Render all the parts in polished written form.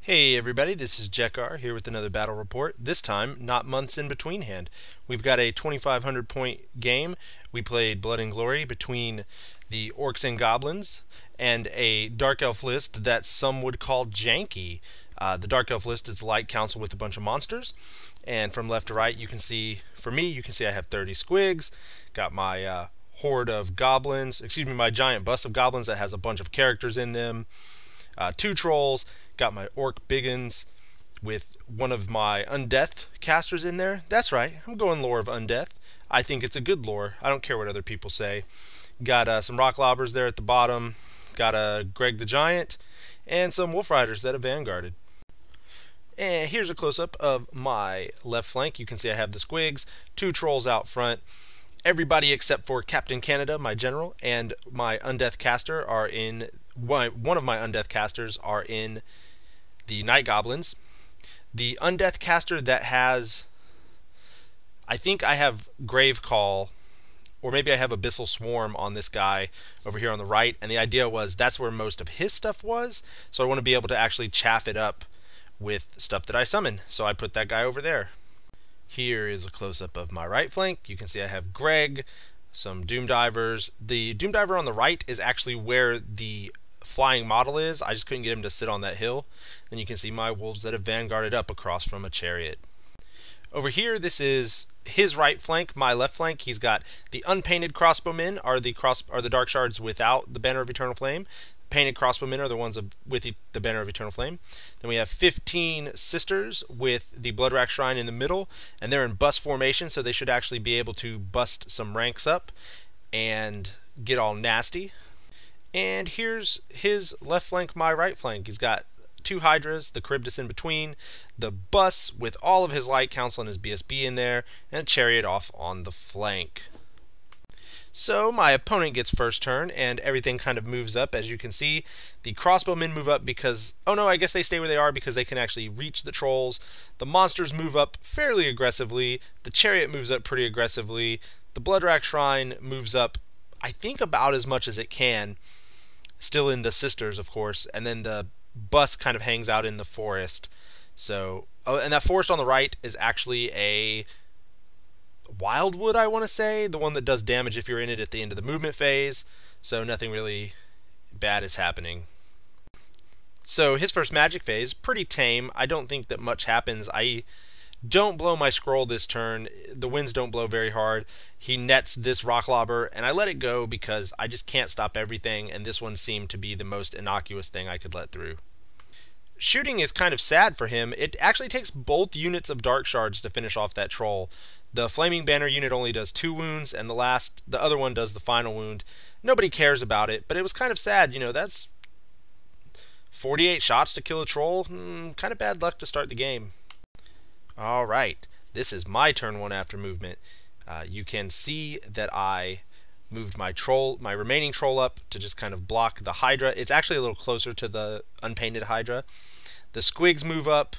Hey everybody, this is Jekar here with another battle report. This time, not months in between hand. We've got a 2,500 point game. We played Blood and Glory between the Orcs and Goblins and a Dark Elf list that some would call janky. The Dark Elf list is the Light Council with a bunch of monsters. And from left to right, you can see, for me, you can see I have 30 squigs. Got my horde of goblins, my giant bus of goblins that has a bunch of characters in them. 2 trolls, got my orc biggins with one of my Undeath casters in there. That's right, I'm going lore of Undeath. I think it's a good lore. I don't care what other people say. Got some rock lobbers there at the bottom. Got a Greg the Giant and some wolf riders that have vanguarded. And here's a close-up of my left flank. You can see I have the squigs, 2 trolls out front. Everybody except for Captain Canada, my general, and my Undeath caster are in. One of my Undeath casters are in the Night Goblins. The Undeath caster that has, I think I have Grave Call, or maybe I have Abyssal Swarm on this guy over here on the right, and the idea was that's where most of his stuff was, so I want to be able to actually chaff it up with stuff that I summon, so I put that guy over there. Here is a close-up of my right flank. You can see I have Greg, some Doom Divers. The Doom Diver on the right is actually where the flying model is. I just couldn't get him to sit on that hill. And you can see my wolves that have vanguarded up across from a chariot. Over here, this is his right flank, my left flank. He's got the unpainted crossbowmen are the dark shards without the banner of eternal flame. Painted crossbowmen are the ones with the banner of eternal flame. Then we have 15 sisters with the Bloodrack Shrine in the middle, and they're in bust formation, so they should actually be able to bust some ranks up and get all nasty. And here's his left flank, my right flank. He's got 2 Hydras, the Charybdis in between, the bus with all of his Light Council and his BSB in there, and a chariot off on the flank. So my opponent gets first turn, and everything kind of moves up. As you can see, the crossbowmen move up because, oh no, I guess they stay where they are because they can actually reach the trolls. The monsters move up fairly aggressively. The chariot moves up pretty aggressively. The Bloodrack Shrine moves up, I think, about as much as it can. Still in the sisters, of course, and then the bus kind of hangs out in the forest. So, oh, and that forest on the right is actually a Wildwood, I want to say, the one that does damage if you're in it at the end of the movement phase. So nothing really bad is happening. So his first magic phase, pretty tame. I don't think that much happens. I don't blow my scroll this turn. The winds don't blow very hard. He nets this rock lobber, and I let it go because I just can't stop everything, and this one seemed to be the most innocuous thing I could let through. Shooting is kind of sad for him. It actually takes both units of Dark Shards to finish off that troll. The Flaming Banner unit only does 2 wounds, and the other one does the final wound. Nobody cares about it, but it was kind of sad. You know, that's 48 shots to kill a troll. Kind of bad luck to start the game. Alright, this is my turn 1 after movement. You can see that I moved my remaining troll up to just kind of block the Hydra. It's actually a little closer to the unpainted Hydra. The squigs move up.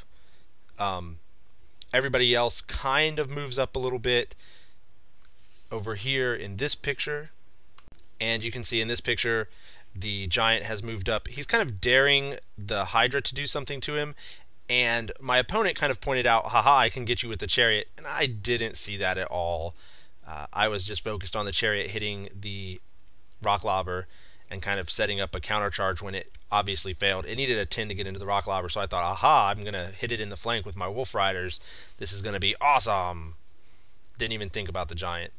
Everybody else kind of moves up a little bit over here in this picture. And you can see in this picture the giant has moved up. He's kind of daring the Hydra to do something to him. And my opponent kind of pointed out, haha, I can get you with the chariot. And I didn't see that at all. I was just focused on the chariot hitting the rock lobber and kind of setting up a counter charge when it obviously failed. It needed a 10 to get into the rock lobber, so I thought, aha, I'm going to hit it in the flank with my wolf riders. This is going to be awesome. Didn't even think about the giant.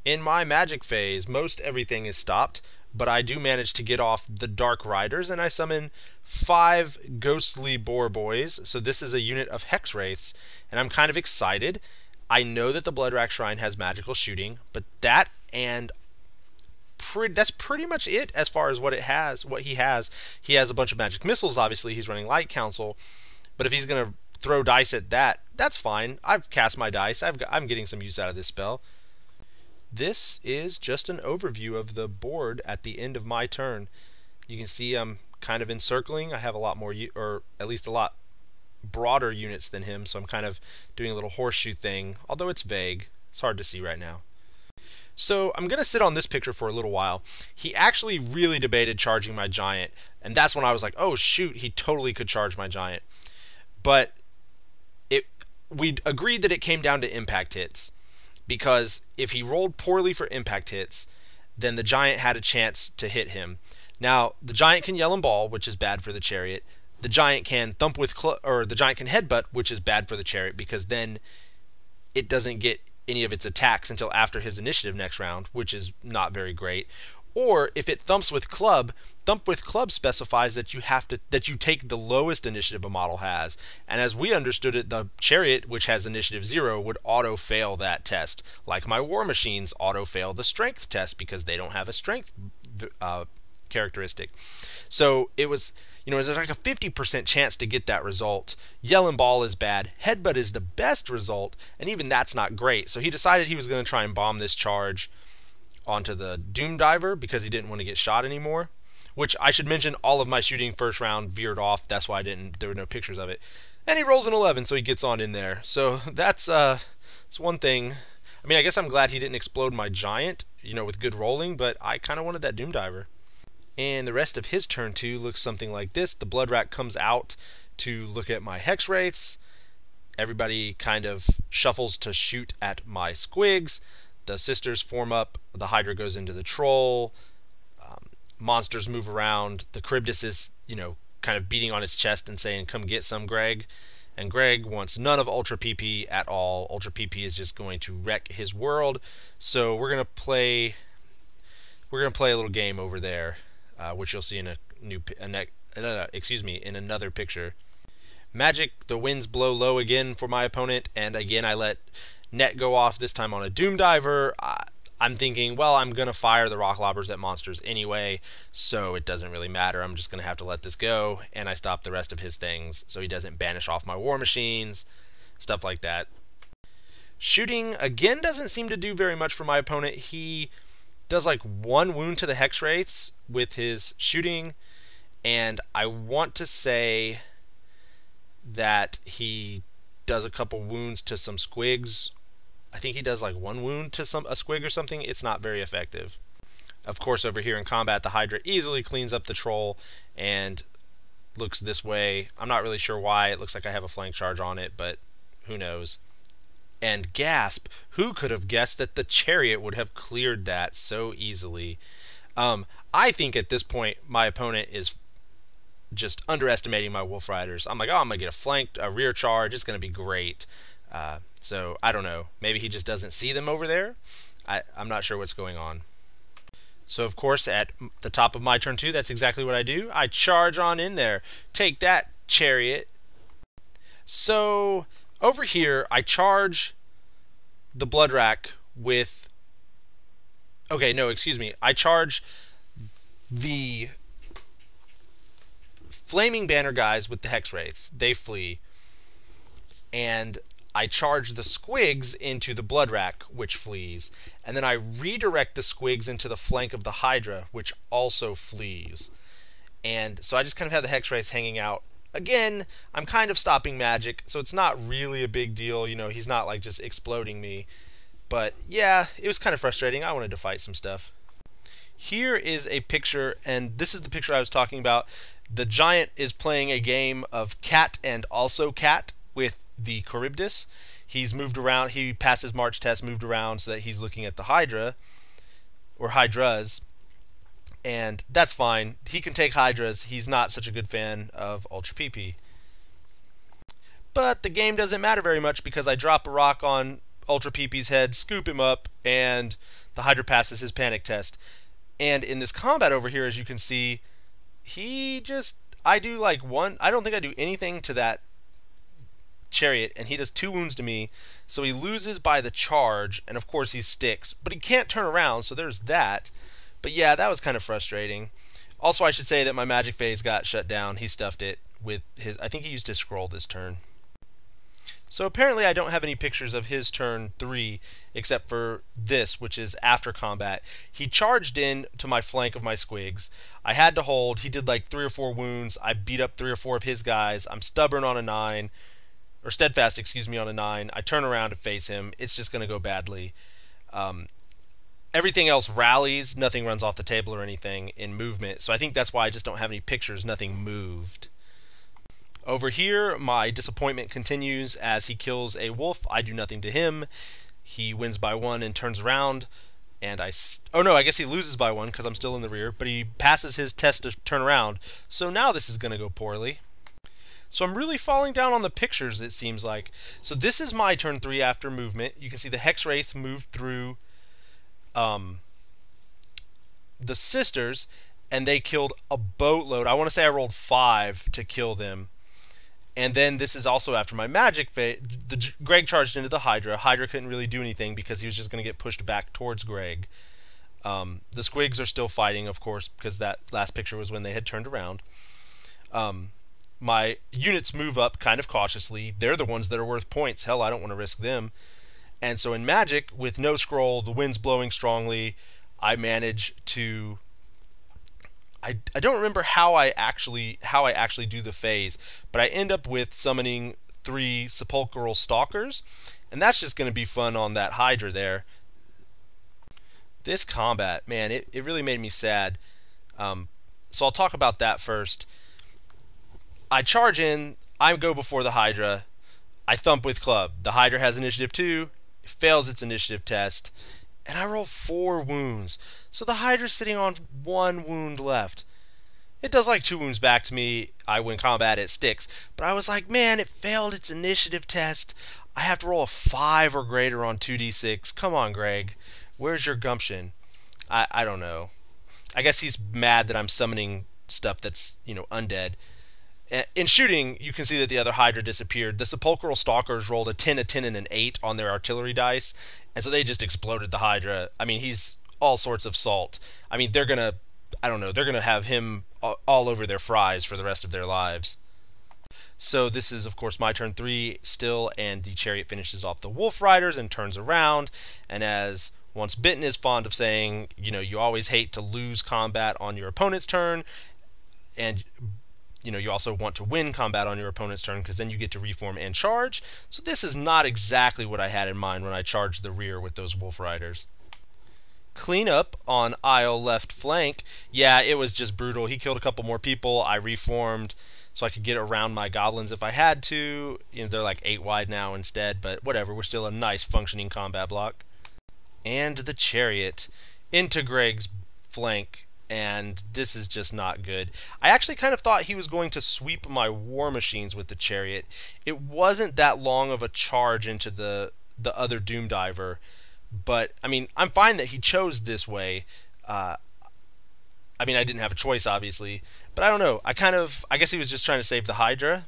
In my magic phase, most everything is stopped, but I do manage to get off the Dark Riders, and I summon 5 Ghostly Boar Boys. So this is a unit of Hex Wraiths, and I'm kind of excited. I know that the Bloodrack Shrine has magical shooting, but that's pretty much it as far as what he has. He has a bunch of magic missiles, obviously. He's running Light Council, but if he's going to throw dice at that, that's fine. I've cast my dice. I'm getting some use out of this spell. This is just an overview of the board at the end of my turn. You can see I'm kind of encircling. I have a lot more, or at least a lot broader units than him, so I'm kind of doing a little horseshoe thing, although it's vague. It's hard to see right now. So I'm going to sit on this picture for a little while. He actually really debated charging my giant, and that's when I was like, oh shoot, he totally could charge my giant. But we agreed that it came down to impact hits, because if he rolled poorly for impact hits, then the giant had a chance to hit him. Now, the giant can yell and ball, which is bad for the chariot. The giant can thump with or the giant can headbutt, which is bad for the chariot, because then it doesn't get any of its attacks until after his initiative next round, which is not very great. Or if it thump with club specifies that you take the lowest initiative a model has. And as we understood it, the chariot, which has initiative 0, would auto fail that test. Like my war machines auto fail the strength test because they don't have a strength characteristic. So it was, there's like a 50% chance to get that result. Yell and ball is bad. Headbutt is the best result, and even that's not great. So he decided he was going to try and bomb this charge onto the Doom Diver because he didn't want to get shot anymore. Which I should mention, all of my shooting first round veered off. That's why there were no pictures of it. And he rolls an 11, so he gets on in there. So that's one thing. I mean, I guess I'm glad he didn't explode my giant, with good rolling, but I kind of wanted that Doom Diver. And the rest of his turn 2 looks something like this. The Blood Rack comes out to look at my Hex Wraiths. Everybody kind of shuffles to shoot at my Squigs. The Sisters form up. The Hydra goes into the Troll. Monsters move around. The Charybdis is, kind of beating on its chest and saying, come get some, Greg. And Greg wants none of Ultra PP at all. Ultra PP is just going to wreck his world. So we're going to play a little game over there, which you'll see in in another picture. Magic, the winds blow low again for my opponent, and again I let net go off, this time on a Doom Diver. I'm thinking, well, I'm going to fire the Rock Lobbers at monsters anyway, so it doesn't really matter. I'm just going to have to let this go, and I stop the rest of his things so he doesn't banish off my war machines, stuff like that. Shooting, again, doesn't seem to do very much for my opponent. He does like 1 wound to the Hex Wraiths with his shooting, and I want to say that he does a couple wounds to some Squigs. I think he does like 1 wound to a Squig or something. It's not very effective. Of course, over here in combat, the Hydra easily cleans up the Troll and looks this way. I'm not really sure why. It looks like I have a flank charge on it, but who knows. And gasp, who could have guessed that the Chariot would have cleared that so easily? I think at this point, my opponent is just underestimating my Wolf Riders. I'm like, oh, I'm going to get a rear charge. It's going to be great. So I don't know. Maybe he just doesn't see them over there. I'm not sure what's going on. So of course at the top of my turn 2, that's exactly what I do. I charge on in there. Take that, Chariot. So over here I charge the Blood Rack with... Okay, no, excuse me. I charge the Flaming Banner guys with the Hex Wraiths. They flee. And I charge the Squigs into the Blood Rack, which flees. And then I redirect the Squigs into the flank of the Hydra, which also flees. And so I just kind of have the Hex Wraiths hanging out. Again, I'm kind of stopping magic, so it's not really a big deal. He's not like just exploding me. But yeah, it was kind of frustrating. I wanted to fight some stuff. Here is a picture, and this is the picture I was talking about. The Giant is playing a game of cat and also cat with the Charybdis. He's moved around. He passed his March test, moved around so that he's looking at the Hydra, or Hydras, and that's fine. He can take Hydras. He's not such a good fan of Ultra PP. But the game doesn't matter very much because I drop a rock on Ultra PP's head, scoop him up, and the Hydra passes his panic test. And in this combat over here, as you can see, I do like I don't think I do anything to that Chariot, and he does 2 wounds to me, so he loses by the charge, and of course he sticks, but he can't turn around, so there's that. But yeah, that was kind of frustrating. Also, I should say that my magic phase got shut down. He stuffed it with his... I think he used his scroll this turn. So apparently I don't have any pictures of his turn 3, except for this, which is after combat. He charged in to my flank of my Squigs. I had to hold. He did like 3 or 4 wounds. I beat up 3 or 4 of his guys. I'm stubborn on a 9. Or steadfast, excuse me, on a 9. I turn around to face him. It's just going to go badly. everything else rallies. Nothing runs off the table or anything in movement. So I think that's why I just don't have any pictures. Nothing moved. Over here, my disappointment continues as he kills a wolf. I do nothing to him. He wins by 1 and turns around. And oh no, I guess he loses by 1 because I'm still in the rear. But he passes his test to turn around. So now this is going to go poorly. So I'm really falling down on the pictures, it seems like. So this is my turn 3 after movement. You can see the Hex Wraiths moved through the sisters, and they killed a boatload. I want to say I rolled 5 to kill them. And then this is also after my magic phase. Greg charged into the Hydra. Hydra couldn't really do anything because he was just going to get pushed back towards Greg. The Squigs are still fighting, of course, because that last picture was when they had turned around. My units move up kind of cautiously. They're the ones that are worth points. Hell, I don't want to risk them. And so in Magic, with no scroll, the wind's blowing strongly, I manage to... I don't remember how I actually do the phase, but I end up with summoning 3 Sepulchral Stalkers, and that's just going to be fun on that Hydra there. This combat, man, it really made me sad. So I'll talk about that first. I charge in, I go before the Hydra, I thump with club. The Hydra has initiative 2, it fails its initiative test, and I roll 4 wounds. So the Hydra's sitting on 1 wound left. It does like 2 wounds back to me. I win combat, it sticks. But I was like, man, it failed its initiative test. I have to roll a 5 or greater on 2d6. Come on, Greg. Where's your gumption? I don't know. I guess he's mad that I'm summoning stuff that's, you know, undead. In shooting, you can see that the other Hydra disappeared. The Sepulchral Stalkers rolled a 10, a 10, and an 8 on their artillery dice, and so they just exploded the Hydra. I mean, he's all sorts of salt. I mean, they're gonna, I don't know, they're gonna have him all over their fries for the rest of their lives. So this is, of course, my turn 3 still, and the Chariot finishes off the Wolf Riders and turns around, and as Once Bitten is fond of saying, you know, you always hate to lose combat on your opponent's turn, and you know, you also want to win combat on your opponent's turn because then you get to reform and charge. So this is not exactly what I had in mind when I charged the rear with those Wolf Riders. Clean up on Isle left flank. Yeah, it was just brutal. He killed a couple more people. I reformed so I could get around my goblins if I had to. You know, they're like 8 wide now instead, but whatever. We're still a nice functioning combat block. And the Chariot into Greg's flank. And this is just not good. I actually kind of thought he was going to sweep my War Machines with the Chariot. It wasn't that long of a charge into the other Doom Diver, but I mean, I'm fine that he chose this way. I mean, I didn't have a choice, obviously, but I don't know. I guess he was just trying to save the Hydra.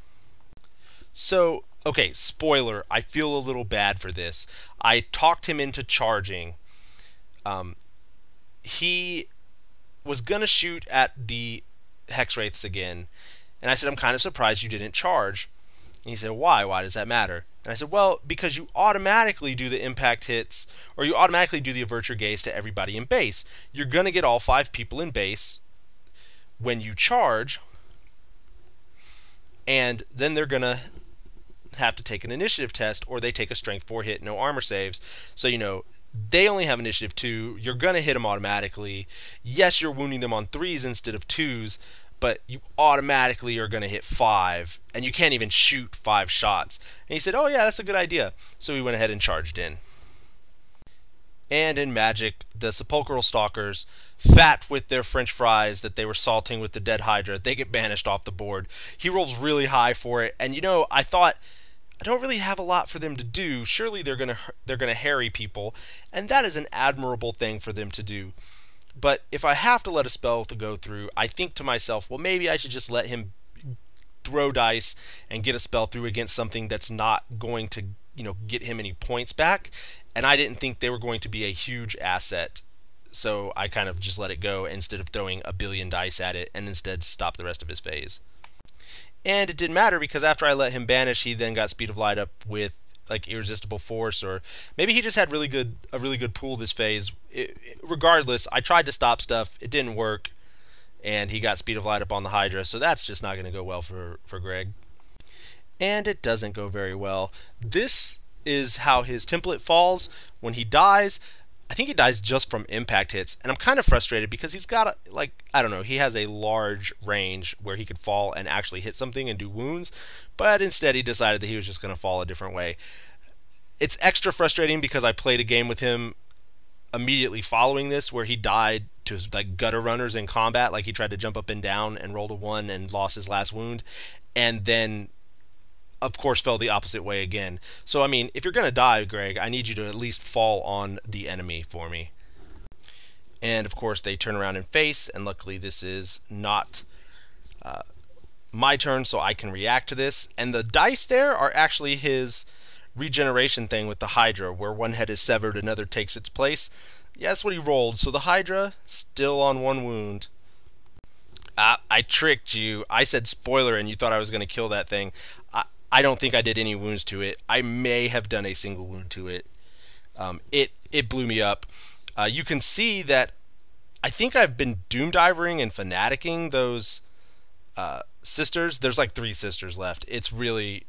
So, okay, spoiler, I feel a little bad for this. I talked him into charging. He was gonna shoot at the Hex Wraiths again, and I said, I'm kind of surprised you didn't charge. And he said, why does that matter? And I said, well, because you automatically do the impact hits, or you automatically do the avert your gaze to everybody in base. You're gonna get all 5 people in base when you charge, and then they're gonna have to take an initiative test, or they take a strength 4 hit, no armor saves. So, you know, they only have initiative 2. You're going to hit them automatically. Yes, you're wounding them on 3s instead of 2s, but you automatically are going to hit 5, and you can't even shoot 5 shots. And he said, oh yeah, that's a good idea. So we went ahead and charged in. And in Magic, the Sepulchral Stalkers, fat with their French fries that they were salting with the dead Hydra, they get banished off the board. He rolls really high for it, and you know, I thought, I don't really have a lot for them to do. Surely they're gonna harry people, and that is an admirable thing for them to do. But if I have to let a spell to go through, I think to myself, well, maybe I should just let him throw dice and get a spell through against something that's not going to, you know, get him any points back. And I didn't think they were going to be a huge asset, so I kind of just let it go instead of throwing a billion dice at it, and instead stopped the rest of his phase. And it didn't matter because after I let him banish, he then got Speed of Light up with like Irresistible Force, or maybe he just had a really good pool this phase. Regardless, I tried to stop stuff, it didn't work, and he got Speed of Light up on the Hydra, so that's just not going to go well for Greg. And it doesn't go very well. This is how his template falls when he dies. I think he dies just from impact hits, and I'm kind of frustrated because he's got, I don't know, he has a large range where he could fall and actually hit something and do wounds, but instead he decided that he was just going to fall a different way. It's extra frustrating because I played a game with him immediately following this where he died to like gutter runners in combat, like he tried to jump up and down and rolled a 1 and lost his last wound, and then of course fell the opposite way again. So I mean, if you're gonna die, Greg, I need you to at least fall on the enemy for me. And of course they turn around and face, and luckily this is not my turn, so I can react to this. And the dice there are actually his regeneration thing with the Hydra, where one head is severed, another takes its place. Yeah, that's what he rolled. So the Hydra still on 1 wound. I tricked you. I said spoiler and you thought I was going to kill that thing. I don't think I did any wounds to it. I may have done a single wound to it. It blew me up. You can see that I think I've been doom-divering and fanaticking those sisters. There's like 3 sisters left. It's really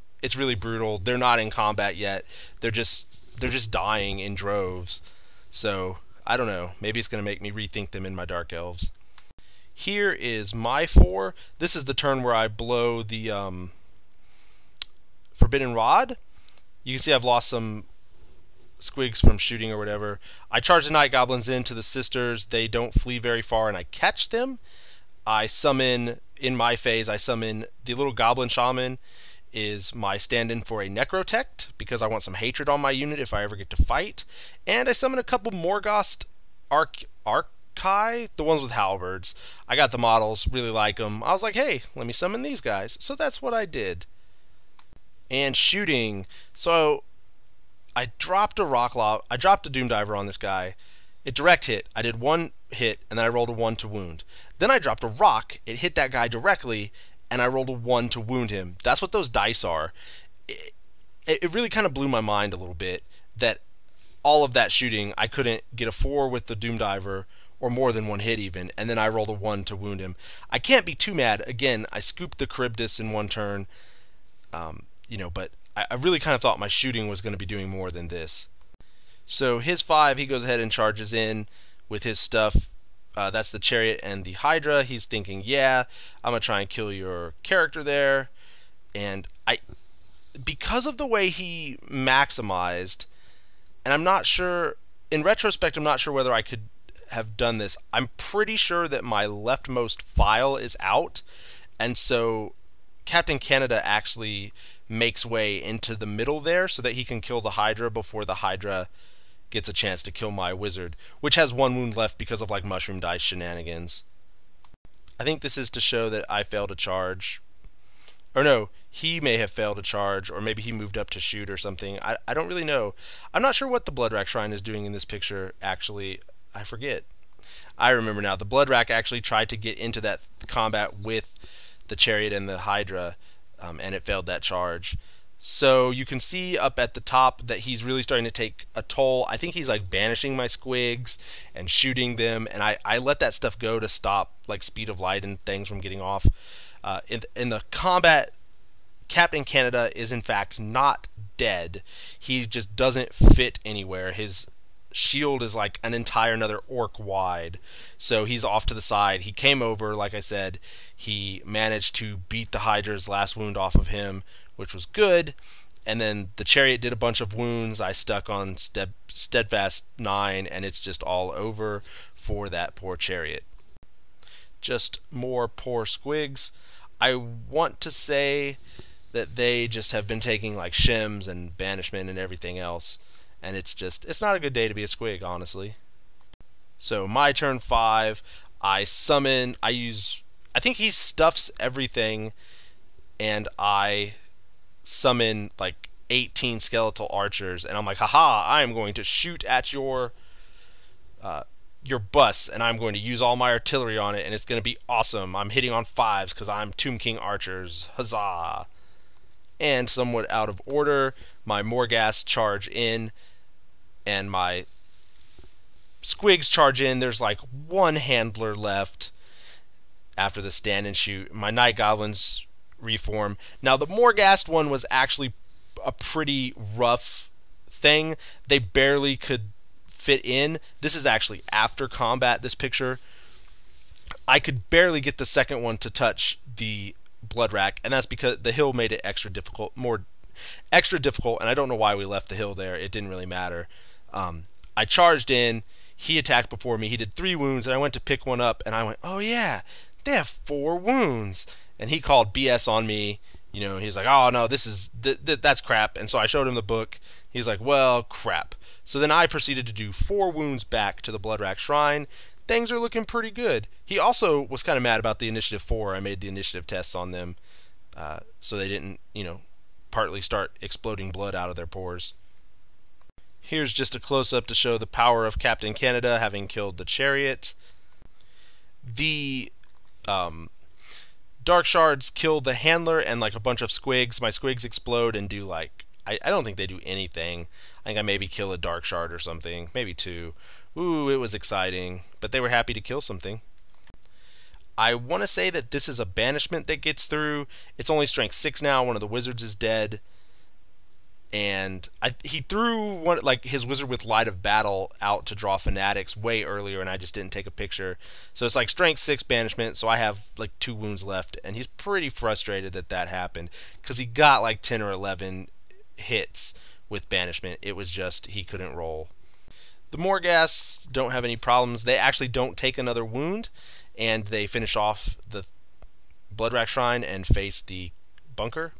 brutal. They're not in combat yet. They're just dying in droves. So I don't know. Maybe it's going to make me rethink them in my Dark Elves. Here is my 4. This is the turn where I blow the Forbidden Rod. You can see I've lost some squigs from shooting or whatever. I charge the Night Goblins into the sisters. They don't flee very far, and I catch them. I summon, in my phase, I summon the little Goblin Shaman is my stand-in for a Necrotect, because I want some hatred on my unit if I ever get to fight. And I summon a couple Morghost Archai, the ones with halberds. I got the models, really like them. I was like, hey, let me summon these guys. So that's what I did. And shooting. So I dropped a I dropped a Doom Diver on this guy. It direct hit. I did 1 hit, and then I rolled a 1 to wound. Then I dropped a rock. It hit that guy directly, and I rolled a 1 to wound him. That's what those dice are. It really kind of blew my mind a little bit that all of that shooting, I couldn't get a 4 with the Doom Diver, or more than 1 hit even, and then I rolled a 1 to wound him. I can't be too mad. Again, I scooped the Charybdis in 1 turn, you know, but I really kind of thought my shooting was going to be doing more than this. So his 5, he goes ahead and charges in with his stuff. That's the Chariot and the Hydra. He's thinking, yeah, I'm going to try and kill your character there. And because of the way he maximized, and I'm not sure, in retrospect, I'm not sure whether I could have done this. I'm pretty sure that my leftmost file is out, and so Captain Canada actually makes way into the middle there so that he can kill the Hydra before the Hydra gets a chance to kill my wizard, which has 1 wound left because of like mushroom dice shenanigans. I think this is to show that I failed to charge. Or no, he may have failed to charge, or maybe he moved up to shoot or something. I don't really know. I'm not sure what the Bloodrack Shrine is doing in this picture, actually. I forget. I remember now. The Bloodrack actually tried to get into that combat with the Chariot and the Hydra, and it failed that charge. So you can see up at the top that he's really starting to take a toll. I think he's like banishing my squigs and shooting them, and I let that stuff go to stop like speed of light and things from getting off. In the combat, Captain Canada is in fact not dead. He just doesn't fit anywhere. His shield is like an entire another orc wide, so he's off to the side. He came over, like I said, he managed to beat the Hydra's last wound off of him, which was good, and then the Chariot did a bunch of wounds. I stuck on Steadfast 9, and it's just all over for that poor Chariot. Just more poor squigs. I want to say that they just have been taking like shims and banishment and everything else, and it's not a good day to be a squig, honestly. So my turn 5, I summon, I think he stuffs everything, and I summon like 18 skeletal archers, and I'm like, haha, I am going to shoot at your bus, and I'm going to use all my artillery on it, and it's going to be awesome. I'm hitting on 5s because I'm Tomb King archers. Huzzah! And somewhat out of order, my Morghast charge in, and my squigs charge in. There's like 1 handler left after the stand and shoot. My Night Goblins reform. Now the Morghast one was actually a pretty rough thing. They barely could fit in. This is actually after combat, this picture. I could barely get the second one to touch the blood rack, and that's because the hill made it extra difficult, and I don't know why we left the hill there. It didn't really matter. I charged in, he attacked before me, he did 3 wounds, and I went to pick one up, and I went, oh yeah, they have 4 wounds, and he called BS on me. You know, he's like, oh no, that's crap, and so I showed him the book. He's like, well, crap. So then I proceeded to do 4 wounds back to the blood rack shrine. Things are looking pretty good. He also was kind of mad about the initiative 4. I made the initiative tests on them, so they didn't, you know, partly start exploding blood out of their pores. Here's just a close-up to show the power of Captain Canada having killed the chariot. The Dark Shards killed the handler and like a bunch of squigs. My squigs explode and do like, I don't think they do anything. I think I maybe kill a Dark Shard or something, maybe 2. Ooh, it was exciting, but they were happy to kill something. I want to say that this is a banishment that gets through. It's only strength 6 now. One of the wizards is dead. And he threw his wizard with Light of Battle out to draw fanatics way earlier, and I just didn't take a picture. So it's like strength 6 banishment, so I have like 2 wounds left, and he's pretty frustrated that that happened because he got like 10 or 11 hits with banishment. It was just he couldn't roll. The Morghast don't have any problems. They actually don't take another wound, and they finish off the Bloodrack Shrine and face the bunker.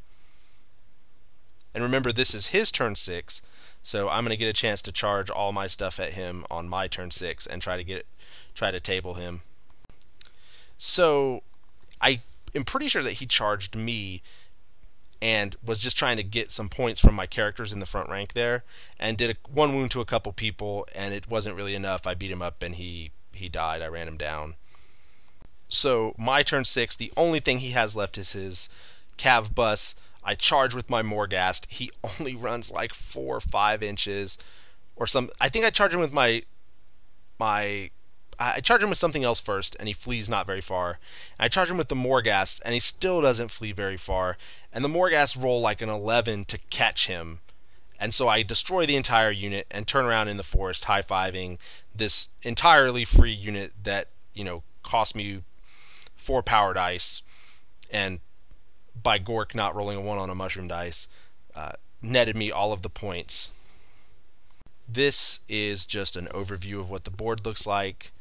And remember, this is his turn 6, so I'm going to get a chance to charge all my stuff at him on my turn 6 and try to table him. So I am pretty sure that he charged me and was just trying to get some points from my characters in the front rank there, and did 1 wound to a couple people, and it wasn't really enough. I beat him up and he died. I ran him down. So my turn 6, the only thing he has left is his Cav Bus. I charge with my Morghast. He only runs like 4 or 5 inches or some. I think I charge him with I charge him with something else first, and he flees not very far. And I charge him with the Morghast, and he still doesn't flee very far. And the Morghast roll like an 11 to catch him. And so I destroy the entire unit and turn around in the forest, high-fiving this entirely free unit that, you know, cost me 4 power dice, and by Gork not rolling a 1 on a mushroom dice, netted me all of the points. This is just an overview of what the board looks like.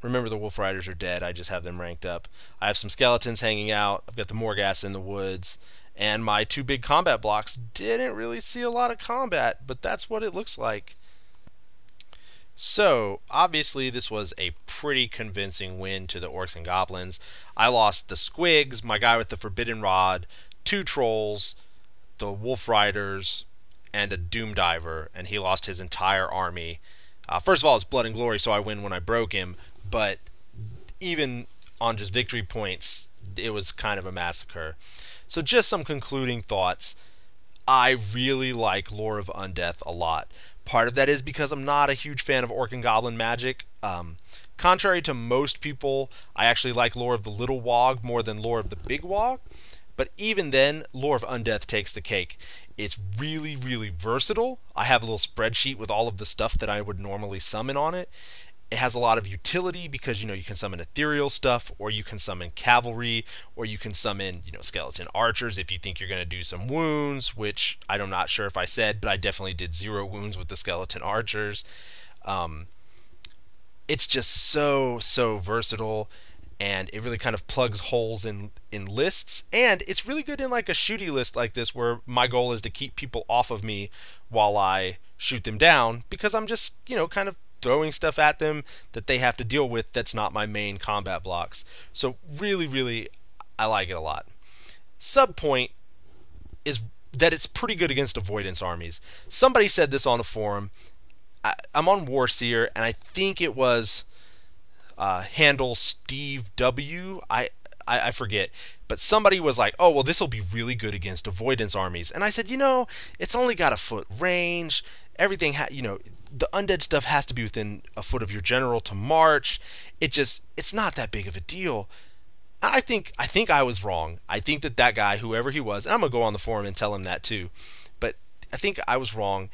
Remember, the Wolf Riders are dead. I just have them ranked up. I have some skeletons hanging out. I've got the Morghast in the woods. And my 2 big combat blocks didn't really see a lot of combat, but that's what it looks like. So, obviously, this was a pretty convincing win to the Orcs and Goblins. I lost the Squigs, my guy with the Forbidden Rod, 2 Trolls, the Wolf Riders, and a Doom Diver, and he lost his entire army. First of all, it's Blood and Glory, so I win when I broke him, but even on just victory points, it was kind of a massacre. So just some concluding thoughts. I really like Lore of Undeath a lot. Part of that is because I'm not a huge fan of Orc and Goblin magic. Contrary to most people, I actually like Lore of the Little Wog more than Lore of the Big Wog. But even then, Lore of Undeath takes the cake. It's really, really versatile. I have a little spreadsheet with all of the stuff that I would normally summon on it. It has a lot of utility because, you know, you can summon ethereal stuff, or you can summon cavalry, or you can summon, you know, skeleton archers if you think you're going to do some wounds, which I'm not sure if I said, but I definitely did 0 wounds with the skeleton archers. It's just so versatile, and it really kind of plugs holes in lists, and it's really good in like a shooty list like this, where my goal is to keep people off of me while I shoot them down, because I'm just, you know, kind of throwing stuff at them that they have to deal with that's not my main combat blocks. So really, I like it a lot. Sub point is that it's pretty good against avoidance armies. Somebody said this on a forum. I'm on Warseer, and I think it was handle Steve W. I forget, but somebody was like, oh, well, this will be really good against avoidance armies. And I said, you know, it's only got a foot range. Everything, you know, the undead stuff has to be within a foot of your general to march. It's not that big of a deal. I think I was wrong. I think that guy, whoever he was, and I'm going to go on the forum and tell him that too, but think I was wrong.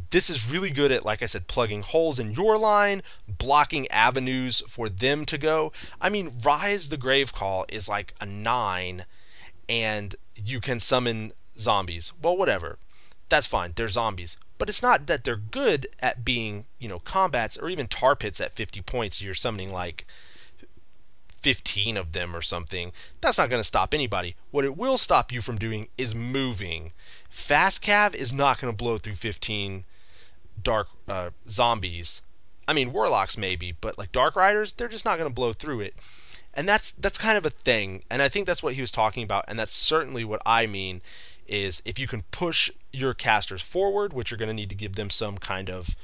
This is really good at, like I said, plugging holes in your line, blocking avenues for them to go. I mean, Rise the Gravecall is like a 9, and you can summon zombies. Well, whatever. That's fine. They're zombies. But it's not that they're good at being, combats or even tar pits at 50 points. You're summoning like 15 of them or something. That's not going to stop anybody. What it will stop you from doing is moving. Fast Cav is not going to blow through 15 dark zombies. I mean, Warlocks maybe, but like Dark Riders, they're just not going to blow through it. And that's kind of a thing, and I think that's what he was talking about, and that's certainly what I mean, is if you can push your casters forward, which you're going to need to give them some kind of,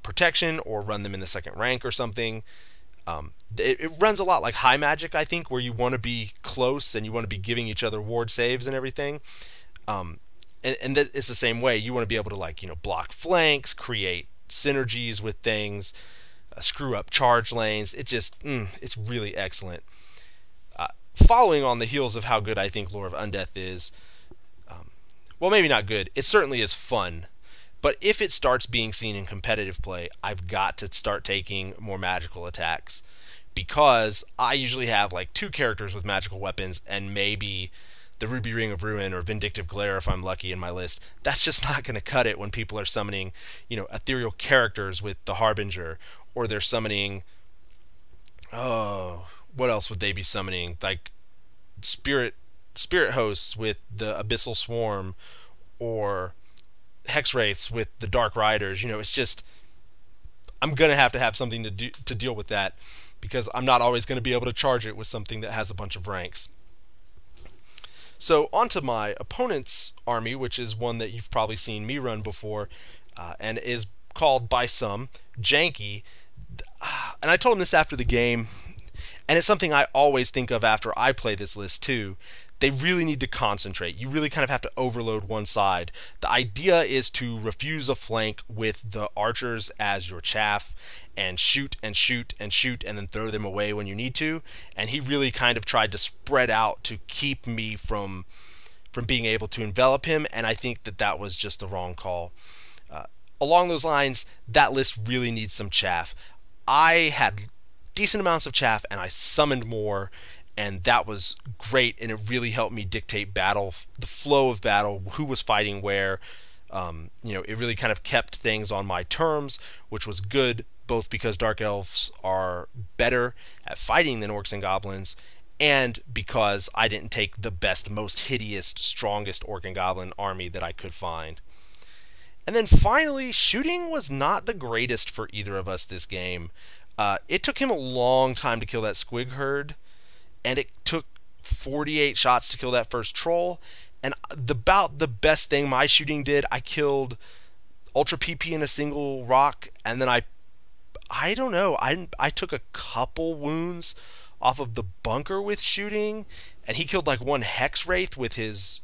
protection, or run them in the second rank or something. It runs a lot like High Magic, I think, where you want to be close and you want to be giving each other ward saves and everything. And it's the same way. You want to be able to block flanks, create synergies with things, screw up charge lanes. It's really excellent. Following on the heels of how good I think Lore of Undeath is, well, maybe not good. It certainly is fun. But if it starts being seen in competitive play, I've got to start taking more magical attacks, because I usually have like 2 characters with magical weapons and maybe the Ruby Ring of Ruin or Vindictive Glare if I'm lucky in my list. That's just not going to cut it when people are summoning, ethereal characters with the Harbinger, or they're summoning, what else would they be summoning? Like spirit hosts with the Abyssal Swarm, or Hex Wraiths with the Dark Riders. It's just, I'm going to have something to deal with that, because I'm not always going to be able to charge it with something that has a bunch of ranks. So onto my opponent's army, which is one that you've probably seen me run before, and is called by some Janky. And I told him this after the game, and it's something I always think of after I play this list too. They really need to concentrate. You really kind of have to overload one side. The idea is to refuse a flank with the archers as your chaff, and shoot and shoot and shoot, and then throw them away when you need to. And he really kind of tried to spread out to keep me from being able to envelop him, and I think that was just the wrong call. Along those lines, that list really needs some chaff. I had decent amounts of chaff, and I summoned more, and that was great, and it really helped me dictate battle, the flow of battle, who was fighting where. It really kind of kept things on my terms, which was good, both because Dark Elves are better at fighting than Orcs and Goblins, and because I didn't take the best, most hideous, strongest Orc and Goblin army that I could find. And then finally, shooting was not the greatest for either of us this game. It took him a long time to kill that Squig Herd, and it took 48 shots to kill that first troll. And about the best thing my shooting did, I killed Ultra PP in a single rock, and then I don't know, I took a couple wounds off of the bunker with shooting, and he killed like 1 Hex Wraith with his,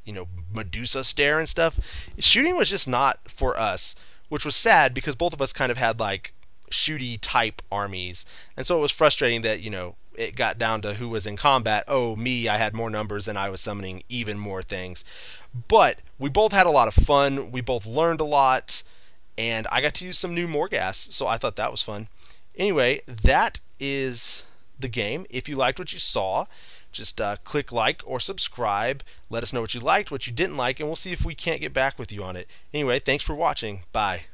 Medusa stare and stuff. Shooting was just not for us, which was sad, because both of us kind of had like shooty type armies, and so it was frustrating that, it got down to who was in combat. Oh, me, I had more numbers and I was summoning even more things. But we both had a lot of fun, we both learned a lot, and I got to use some new Morghast, so I thought that was fun. Anyway, that is the game. If you liked what you saw, just click like or subscribe. Let us know what you liked, what you didn't like, and we'll see if we can't get back with you on it. Anyway, thanks for watching. Bye.